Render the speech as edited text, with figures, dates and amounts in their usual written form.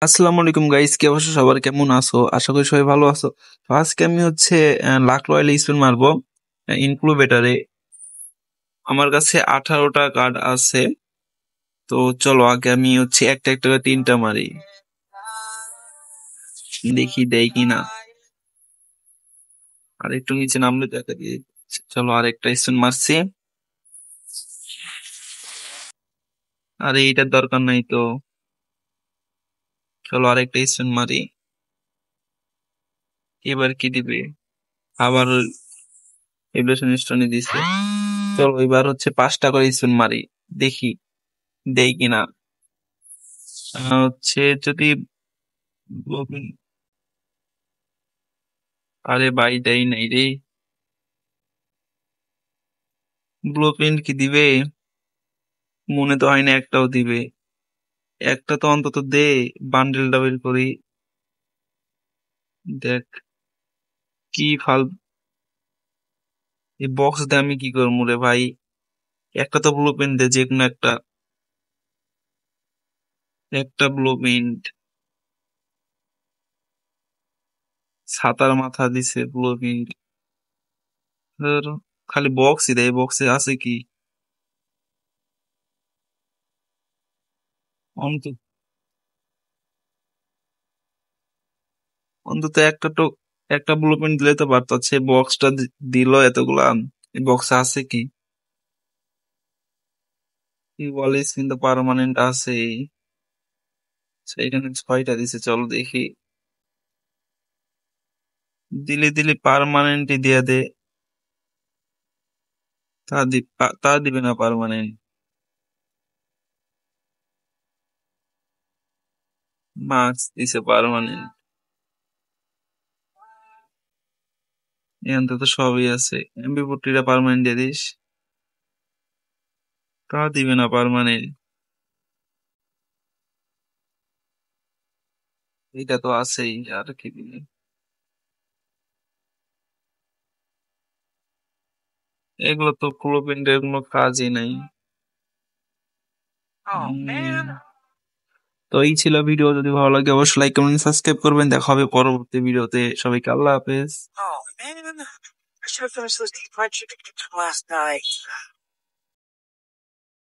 আসসালামু আলাইকুম গাইস, কি অবস্থা সবার? কেমন আছো? আশা করি সবাই ভালো আছো। তো আজকে আমি লাখ রয়্যাল স্পিন মারবো ইনক্লুবেটারে। আমার কাছে 18টা কার্ড আছে। তো চলো আগে আমি একটা একটা করে 3টা মারি, দেখি দেয় কিনা। আর একটু নিচে নামলে দেখা দিয়ে। চলো আরেকটা স্পিন মারছি। আরে এইটার দরকার নাই তো। চলো আরেকটা স্পিন মারি, এবার কি দিবে? আবার এভলিউশন স্টোনই দিছে। চলো এবার 5টা করে স্পিন মারি, দেখি দেয় কিনা। যদি আরে ভাই দেয় নাই রে। ব্লু প্রিন্ট কি দিবে? মনে তো হয় না একটাও দিবে। একটা তো অন্তত দে, বান্ডেল ডাবল করি। দেখ কি ফাল। এই বক্স দিয়ে আমি কি করবো রে ভাই? একটা তো ব্লু প্রিন্ট দে, যে কোনো একটা। একটা ব্লু প্রিন্ট। ছাতার মাথা দিছে ব্লু প্রিন্ট। খালি বক্সই দেয়, বক্সে আছে কি? অন্তত অন্তত একটা ব্লু প্রিন্ট দিলে তো পারতো। সে বক্সটা দিল এতগুলা। বক্সে আছে কি? কি বলিস, কিন্তু পার্মানেন্ট আছে। এখানে 6টা দিছে, চলো দেখি। দিলে দিলে পার্মানেন্টই দিয়ে দে। তা দিবে না পার্মানেন্ট। মার্কস দিছে পার্মানেন্ট। এখান তো সবই আছে। এমবি 40টা পার্মানেন্ট দিয়ে দিস। তা দিবে না পার্মানেন্ট। এটা তো আছেই, আর কি দিবে? এগুলো তো ক্লোপিন্টের কোনো কাজই নাই। উম, তো এই ছিল ভিডিও। যদি ভালো লাগে অবশ্যই লাইক কমেন্ট সাবস্ক্রাইব করবেন। দেখা হবে পরবর্তী ভিডিওতে। সবাইকে আল্লাহ হাফেজ। Oh man, I should have finished those deep fried chicken last night.